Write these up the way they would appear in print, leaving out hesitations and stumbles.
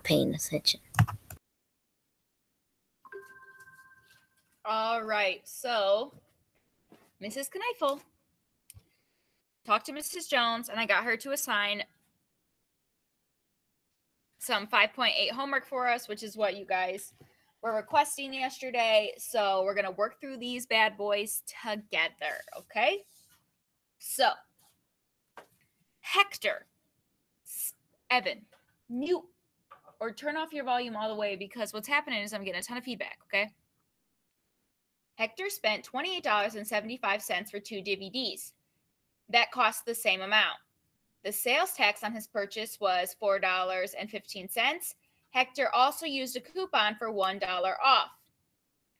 paying attention. All right, so Mrs. Kneifel talked to Mrs. Jones, and I got her to assign some 5.8 homework for us, which is what you guys were requesting yesterday. So we're going to work through these bad boys together, okay? So, Hector, Evan, mute or turn off your volume all the way, because what's happening is I'm getting a ton of feedback, okay? Hector spent $28.75 for 2 DVDs. That cost the same amount. The sales tax on his purchase was $4.15. Hector also used a coupon for $1 off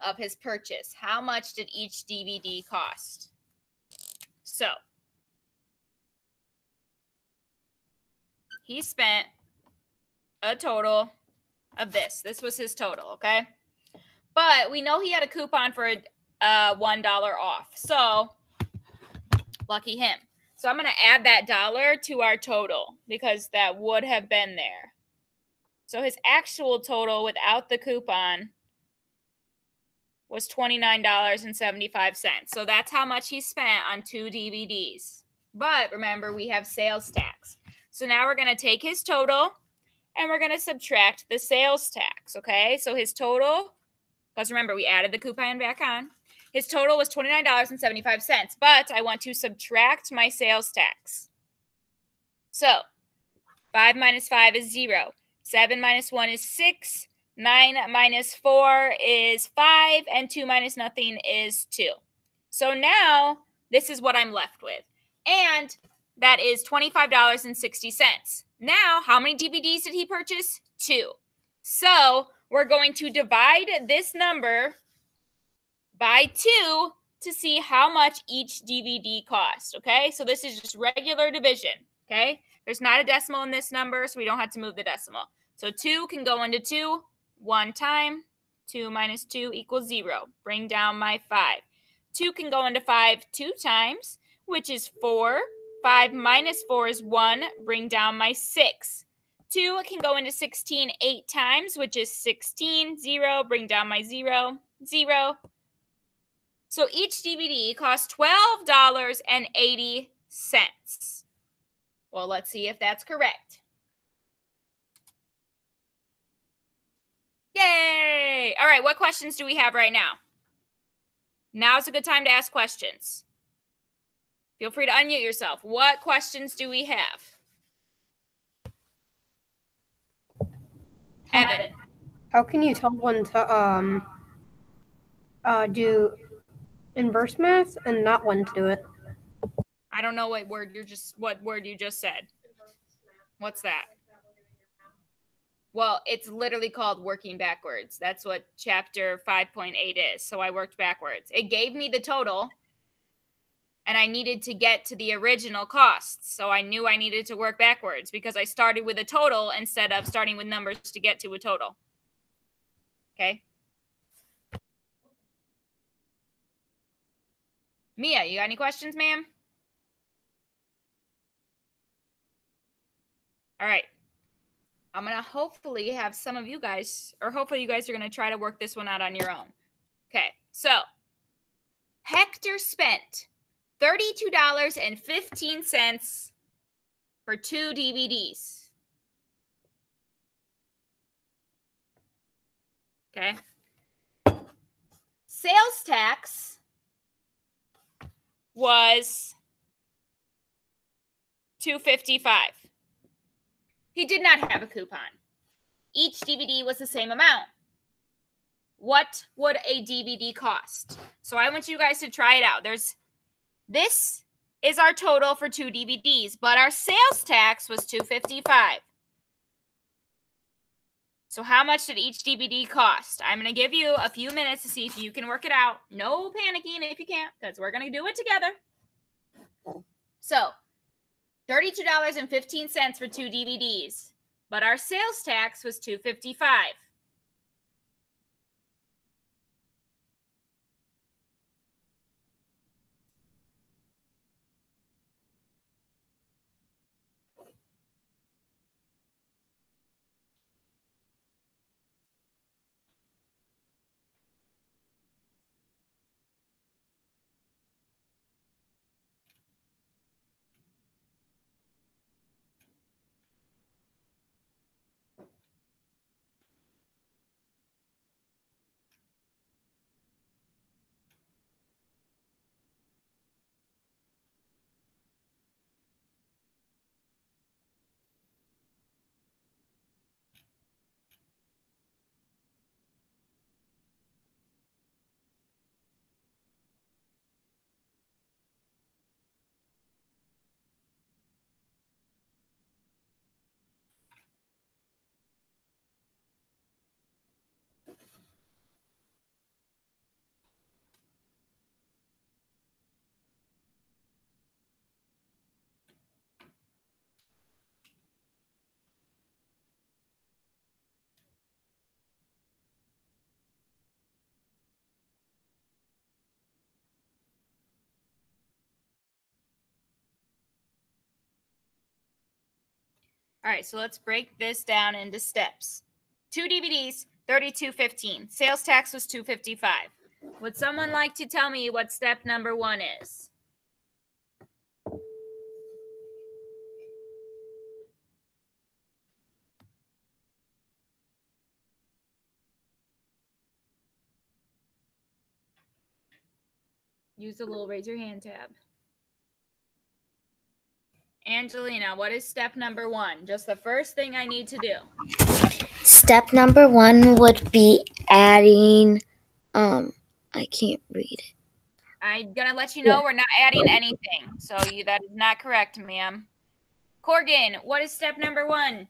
of his purchase. How much did each DVD cost? So, he spent a total of this. This was his total, okay? But we know he had a coupon for $1 off. So, lucky him. So I'm going to add that dollar to our total because that would have been there. So his actual total without the coupon was $29.75. So that's how much he spent on 2 DVDs. But remember, we have sales tax. So now we're going to take his total and we're going to subtract the sales tax, okay? So his total, because remember, we added the coupon back on. His total was $29.75, but I want to subtract my sales tax. So 5 minus 5 is 0. 7 minus 1 is 6. 9 minus 4 is 5. And 2 minus nothing is 2. So now this is what I'm left with. And that is $25.60. Now, how many DVDs did he purchase? 2. So we're going to divide this number by 2 to see how much each DVD cost, okay? So this is just regular division, okay? There's not a decimal in this number, so we don't have to move the decimal. So 2 can go into 2 one time. 2 minus 2 equals 0. Bring down my 5. 2 can go into 5 2 times, which is 4. 5 minus 4 is 1. Bring down my 6. 2 can go into 16 8 times, which is 16. 0. Bring down my 0. 0. So each DVD costs $12.80. Well, let's see if that's correct. Yay! All right, what questions do we have right now? Now's a good time to ask questions. Feel free to unmute yourself. What questions do we have? Evan. How can you tell when to do inverse math and not when to do it? I don't know what word you just said. What's that? Well, it's literally called working backwards. That's what chapter 5.8 is. So I worked backwards. It gave me the total, and I needed to get to the original costs. So I knew I needed to work backwards because I started with a total instead of starting with numbers to get to a total. Okay? Mia, you got any questions, ma'am? All right. I'm going to hopefully have some of you guys, or hopefully you guys are going to try to work this one out on your own. Okay, so Hector spent $32.15 for 2 DVDs. Okay. Sales tax was $2.55. He did not have a coupon. Each DVD was the same amount. What would a DVD cost? So I want you guys to try it out. This is our total for 2 DVDs, but our sales tax was $2.55. So how much did each DVD cost? I'm going to give you a few minutes to see if you can work it out. No panicking if you can't, because we're going to do it together. So $32.15 for 2 DVDs, but our sales tax was $2.55. All right, so let's break this down into steps. 2 DVDs, $32.15. Sales tax was $2.55. Would someone like to tell me what step number 1 is? Use the little raise your hand tab. Angelina, what is step number 1? Just the first thing I need to do. Step number 1 would be adding, I can't read it. I'm going to let you know we're not adding anything. So that is not correct, ma'am. Corgan, what is step number 1?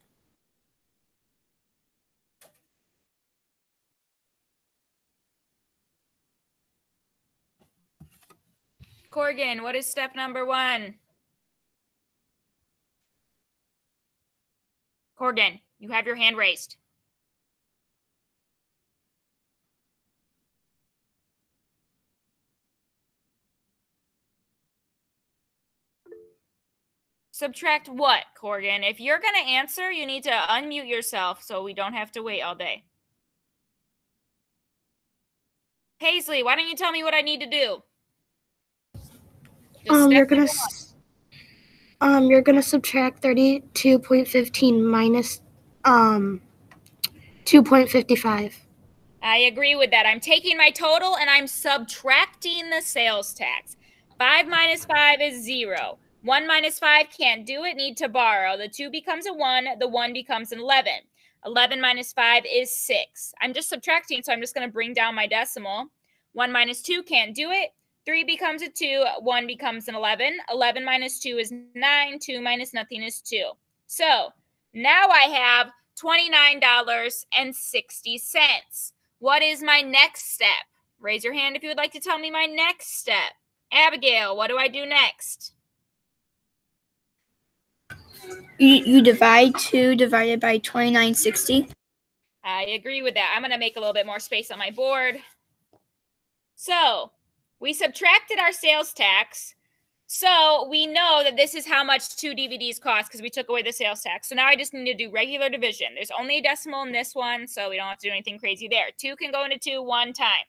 Corgan, what is step number 1? Corgan, you have your hand raised. Subtract what, Corgan? If you're going to answer, you need to unmute yourself so we don't have to wait all day. Paisley, why don't you tell me what I need to do? You're gonna subtract 32.15 minus 2.55. I agree with that. I'm taking my total and I'm subtracting the sales tax. 5 minus 5 is 0. 1 minus 5 can't do it, need to borrow. The 2 becomes a 1, the 1 becomes an 11. 11 minus 5 is 6. I'm just subtracting, so I'm just going to bring down my decimal. 1 minus 2 can't do it. 3 becomes a 2, 1 becomes an 11. 11 minus 2 is 9, 2 minus nothing is 2. So now I have $29.60. What is my next step? Raise your hand if you would like to tell me my next step. Abigail, what do I do next? You divide 2 divided by 2960. I agree with that. I'm going to make a little bit more space on my board. So we subtracted our sales tax. So we know that this is how much 2 DVDs cost because we took away the sales tax. So now I just need to do regular division. There's only a decimal in this one, so we don't have to do anything crazy there. 2 can go into 2 one time.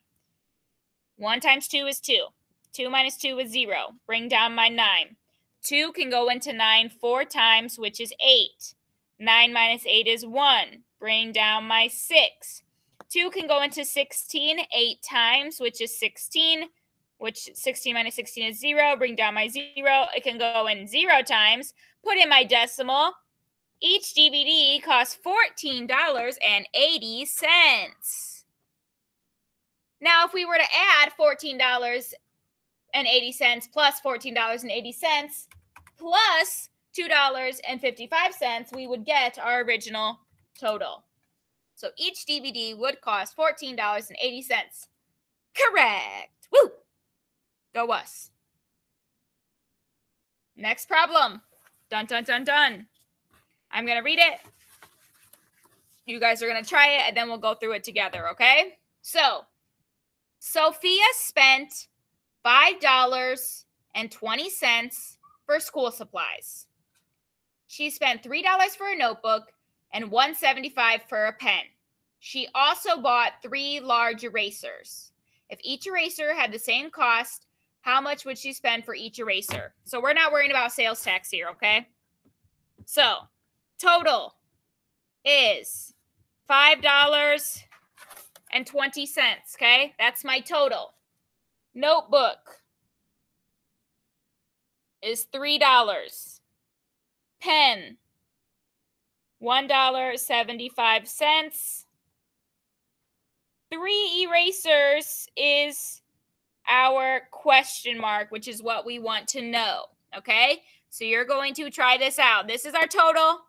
1 times 2 is 2. 2 minus 2 is 0. Bring down my 9. 2 can go into 9 4 times, which is 8. 9 minus 8 is 1. Bring down my 6. 2 can go into 16 8 times, which is 16. Which 16 minus 16 is 0. Bring down my 0. It can go in 0 times. Put in my decimal. Each DVD costs $14.80. Now, if we were to add $14.80 plus $14.80 plus $2.55, we would get our original total. So each DVD would cost $14.80. Correct. Woo! Go us. Next problem. Dun, dun, dun, dun. I'm going to read it. You guys are going to try it, and then we'll go through it together, okay? So, Sophia spent $5.20 for school supplies. She spent $3 for a notebook and $1.75 for a pen. She also bought 3 large erasers. If each eraser had the same cost, how much would she spend for each eraser? So we're not worrying about sales tax here, okay? So total is $5.20, okay? That's my total. Notebook is $3. Pen, $1.75. 3 erasers is our question mark, which is what we want to know, okay? So you're going to try this out. This is our total.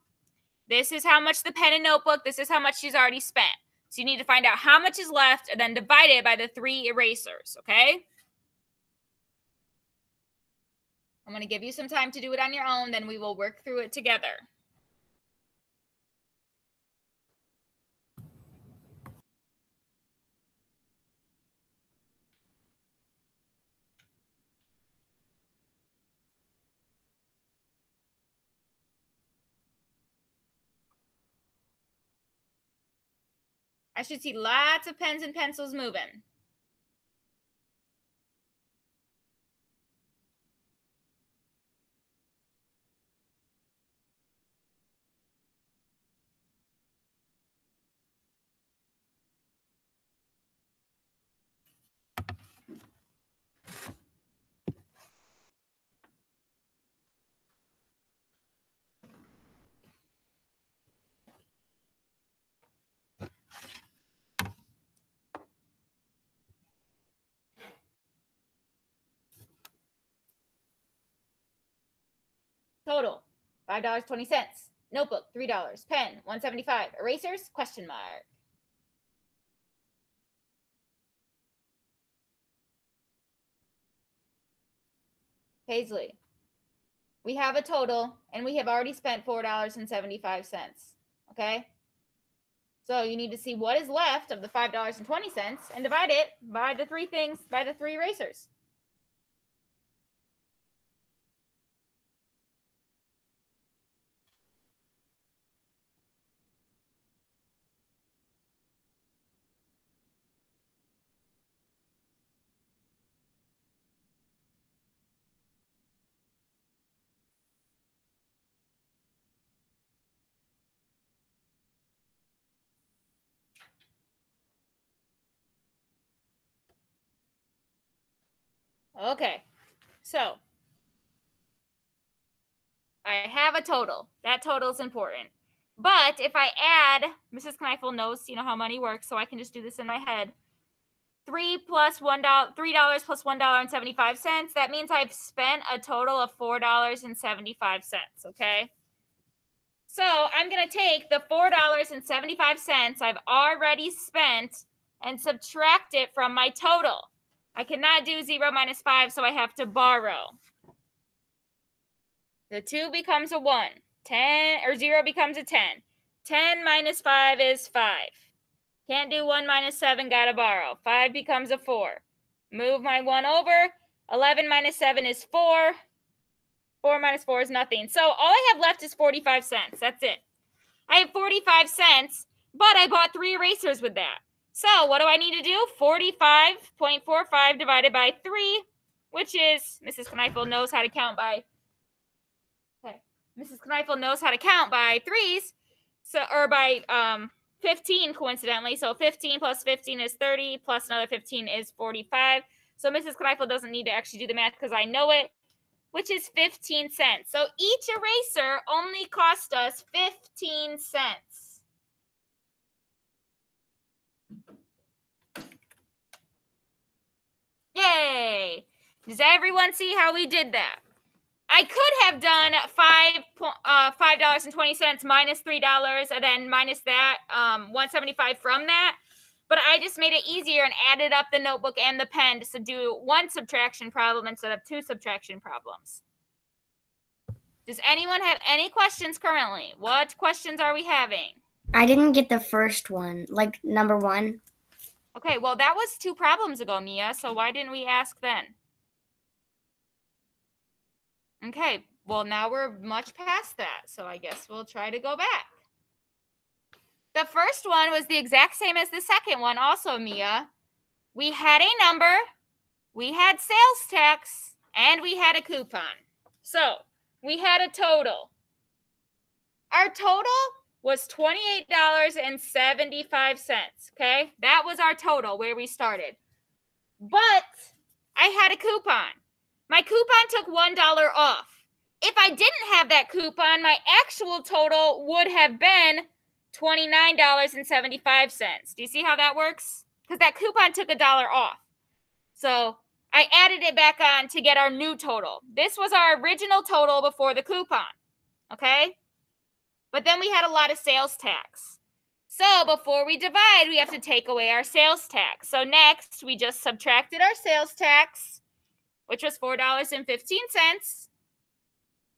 This is how much the pen and notebook. This is how much she's already spent. So you need to find out how much is left and then divide it by the 3 erasers, okay? I'm going to give you some time to do it on your own, then we will work through it together. I should see lots of pens and pencils moving. Total, $5.20. Notebook, $3. Pen, $1.75. Erasers, question mark. Paisley, we have a total, and we have already spent $4.75. Okay? So you need to see what is left of the $5.20 and divide it by the three things, by the three erasers. Okay, so I have a total. That total is important. But if I add, Mrs. Kneifel knows, you know how money works, so I can just do this in my head. $3 plus $3 plus $1.75. That means I've spent a total of $4.75. Okay. So I'm going to take the $4.75 I've already spent and subtract it from my total. I cannot do 0 minus 5, so I have to borrow. The 2 becomes a 1. 10 or 0 becomes a 10. 10 minus 5 is 5. Can't do 1 minus 7, gotta borrow. 5 becomes a 4. Move my 1 over. 11 minus 7 is 4. 4 minus 4 is nothing. So all I have left is 45 cents. That's it. I have 45 cents, but I bought 3 erasers with that. So what do I need to do? 45.45 divided by 3, which is, Mrs. Kneifel knows how to count by, Mrs. Kneifel knows how to count by 3s, so, or by 15 coincidentally. So 15 plus 15 is 30, plus another 15 is 45. So Mrs. Kneifel doesn't need to actually do the math because I know it, which is 15 cents. So each eraser only cost us 15 cents. Yay! Does everyone see how we did that? I could have done $5.20 minus $3 and then minus that $1.75 from that, but I just made it easier and added up the notebook and the pen just to do one subtraction problem instead of 2 subtraction problems. Does anyone have any questions currently? What questions are we having? I didn't get the first one, like number 1. Okay, well, that was 2 problems ago, Mia, so why didn't we ask then? Okay, well, now we're much past that, so I guess we'll try to go back. The first one was the exact same as the second one also, Mia. We had a number, we had sales tax, and we had a coupon. So we had a total. Our total was $28.75, okay? That was our total where we started. But I had a coupon. My coupon took $1 off. If I didn't have that coupon, my actual total would have been $29.75. Do you see how that works? Because that coupon took $1 off. So I added it back on to get our new total. This was our original total before the coupon, okay? But then we had a lot of sales tax. So before we divide, we have to take away our sales tax. So next, we just subtracted our sales tax, which was $4.15,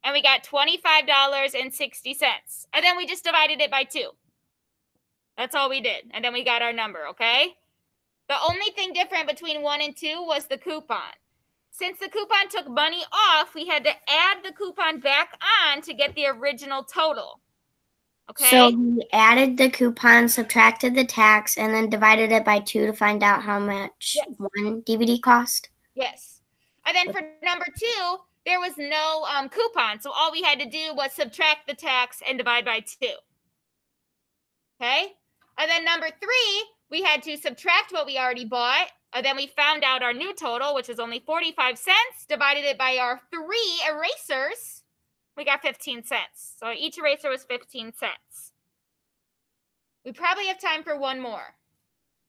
and we got $25.60. And then we just divided it by 2. That's all we did. And then we got our number, okay? The only thing different between 1 and 2 was the coupon. Since the coupon took money off, we had to add the coupon back on to get the original total. Okay? So we added the coupon, subtracted the tax, and then divided it by 2 to find out how much one DVD cost. Yes. And then for number 2, there was no coupon. So all we had to do was subtract the tax and divide by 2. Okay? And then number 3, we had to subtract what we already bought. And then we found out our new total, which is only 45 cents, divided it by our 3 erasers. We got 15 cents. So each eraser was 15 cents. We probably have time for one more.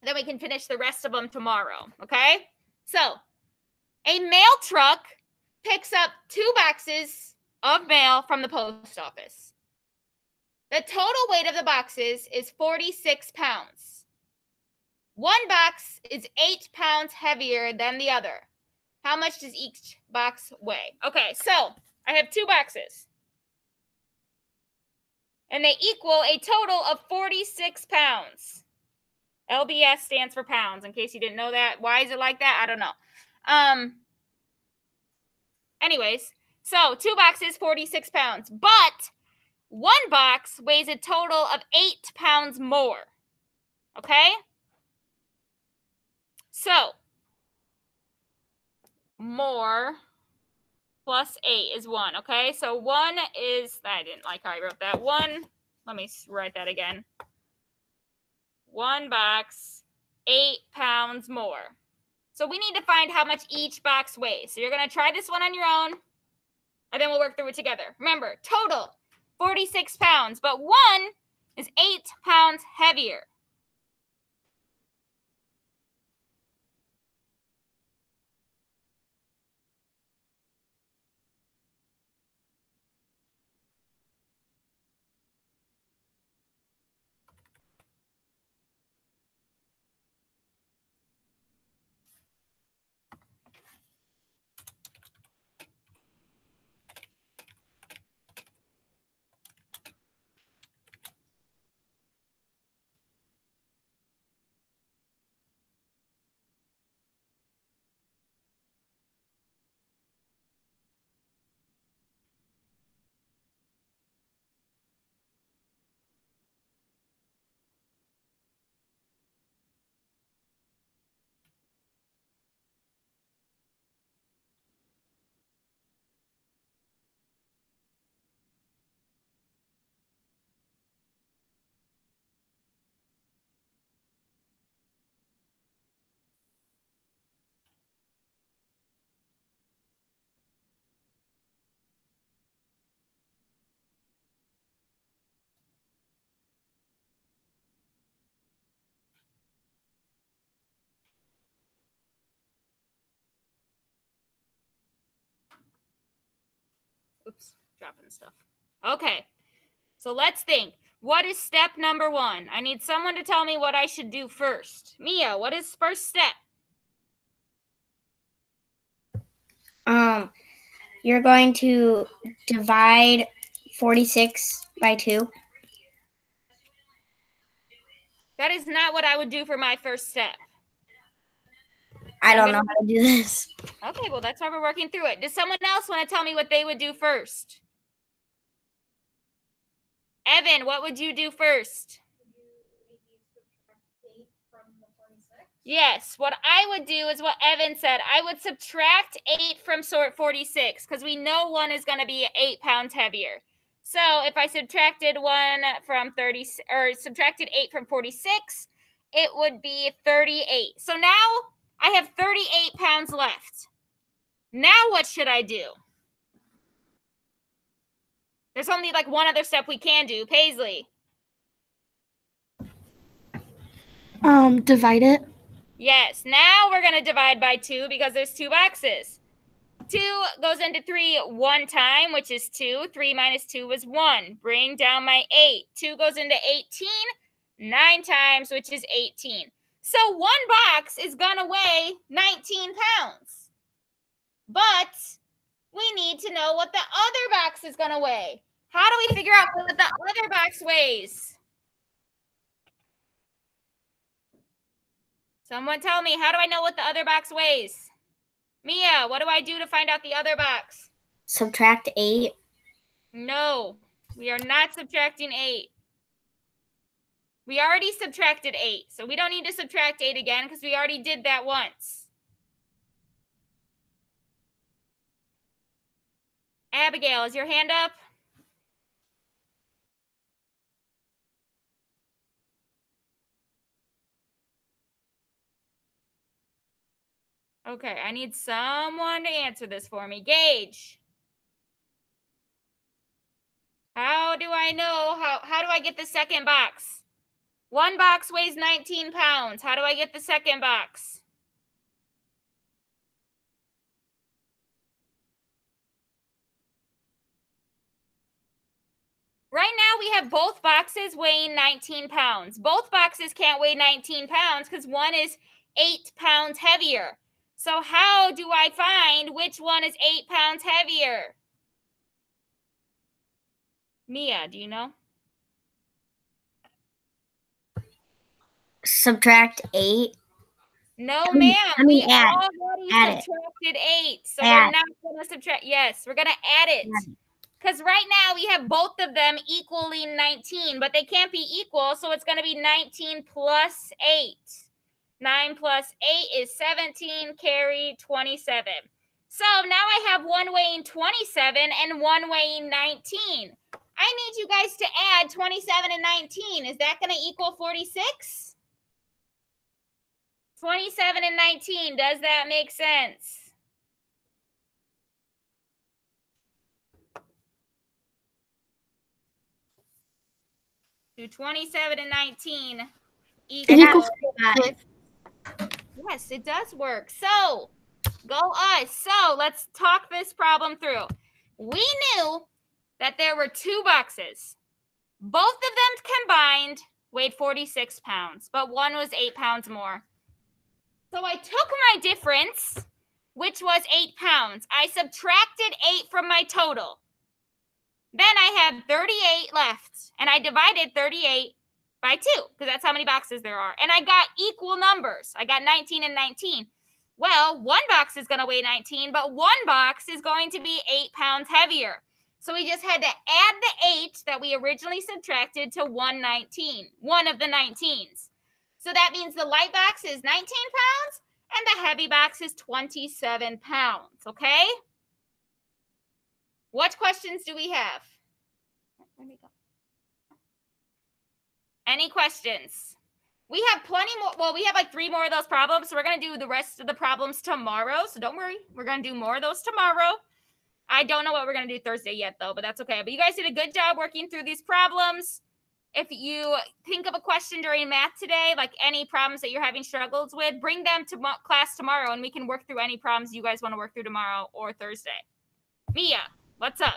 Then we can finish the rest of them tomorrow. Okay? So a mail truck picks up 2 boxes of mail from the post office. The total weight of the boxes is 46 pounds. One box is 8 pounds heavier than the other. How much does each box weigh? Okay, so I have 2 boxes. And they equal a total of 46 pounds. LBS stands for pounds, in case you didn't know that. Why is it like that? I don't know. Anyways, so 2 boxes, 46 pounds. But one box weighs a total of 8 pounds more. Okay? So, more plus 8 is 1. Okay? So 1 is, I didn't like how I wrote that. 1, let me write that again. 1 box, 8 pounds more. So we need to find how much each box weighs. So you're going to try this one on your own, and then we'll work through it together. Remember, total 46 pounds, but 1 is 8 pounds heavier. Oops, dropping stuff. Okay, so let's think. What is step number 1? I need someone to tell me what I should do first. Mia, what is first step? You're going to divide 46 by 2. That is not what I would do for my first step. I don't know how to do this. Okay, well, that's why we're working through it. Does someone else want to tell me what they would do first? Evan, what would you do first? Yes, what I would do is what Evan said. I would subtract 8 from 46 because we know 1 is going to be 8 pounds heavier. So if I subtracted 1 from 30 or subtracted 8 from 46, it would be 38. So now I have 38 pounds left. Now what should I do? There's only like one other step we can do. Paisley. Divide it. Yes, now we're going to divide by 2 because there's 2 boxes. 2 goes into 3 one time, which is 2. 3 minus 2 was 1. Bring down my 8. 2 goes into 18 9 times, which is 18. So one box is going to weigh 19 pounds. But we need to know what the other box is going to weigh. How do we figure out what the other box weighs? Someone tell me, how do I know what the other box weighs? Mia, what do I do to find out the other box? Subtract 8. No, we are not subtracting 8. We already subtracted 8, so we don't need to subtract 8 again because we already did that once. Abigail, is your hand up? Okay, I need someone to answer this for me. Gage. How do I know? How do I get the second box? One box weighs 19 pounds. How do I get the second box? Right now, we have both boxes weighing 19 pounds. Both boxes can't weigh 19 pounds because one is 8 pounds heavier. So how do I find which one is 8 pounds heavier? Mia, do you know? Subtract 8. No, ma'am. I mean, We add. already Add it. subtracted 8. So Add. we're not going to subtract. Yes, we're going to add it. Because right now we have both of them equaling 19, but they can't be equal. So it's going to be 19 plus 8. 9 plus 8 is 17, carry 27. So now I have one weighing 27 and one weighing 19. I need you guys to add 27 and 19. Is that going to equal 46? 27 and 19. Does that make sense? Do 27 and 19 equal? It equals 5. Yes, it does work. So, go us. So, let's talk this problem through. We knew that there were two boxes. Both of them combined weighed 46 pounds, but one was 8 pounds more. So, I took my difference, which was 8 pounds. I subtracted 8 from my total. Then I had 38 left, and I divided 38 by 2, because that's how many boxes there are. And I got equal numbers. I got 19 and 19. Well, one box is going to weigh 19, but one box is going to be 8 pounds heavier. So we just had to add the 8 that we originally subtracted to one of the 19s. So that means the light box is 19 pounds, and the heavy box is 27 pounds, okay? What questions do we have? Where'd we go? Any questions? We have plenty more. Well, we have like 3 more of those problems. So we're going to do the rest of the problems tomorrow. So don't worry. We're going to do more of those tomorrow. I don't know what we're going to do Thursday yet, though, but that's okay. But you guys did a good job working through these problems. If you think of a question during math today, like any problems that you're having struggles with, bring them to class tomorrow, and we can work through any problems you guys want to work through tomorrow or Thursday. Mia, what's up?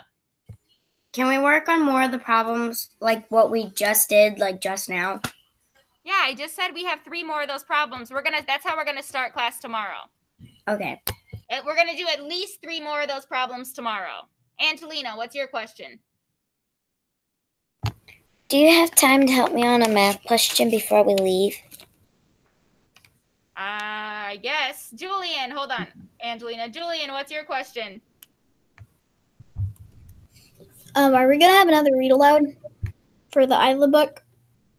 Can we work on more of the problems like what we just did, like just now? Yeah, I just said we have 3 more of those problems. That's how we're gonna start class tomorrow. Okay. We're gonna do at least 3 more of those problems tomorrow. Angelina, what's your question? Do you have time to help me on a math question before we leave? Yes. Julian, hold on. Angelina. Julian, what's your question? Are we gonna have another read aloud for the Isla book?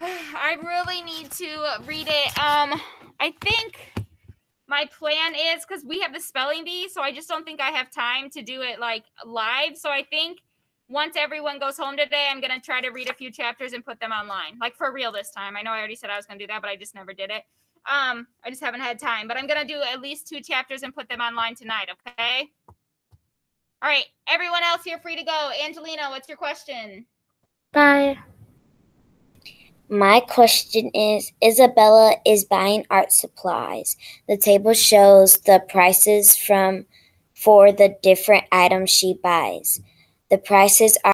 I really need to read it. I think my plan is, because we have the spelling bee, so I just don't think I have time to do it like live. So I think once everyone goes home today, I'm gonna try to read a few chapters and put them online, like for real this time. I know I already said I was gonna do that, but I just never did it. I just haven't had time, but I'm gonna do at least 2 chapters and put them online tonight. Okay. All right, everyone else, you're free to go. Angelina, what's your question? Bye. My question is, Isabella is buying art supplies. The table shows the prices for the different items she buys. The prices are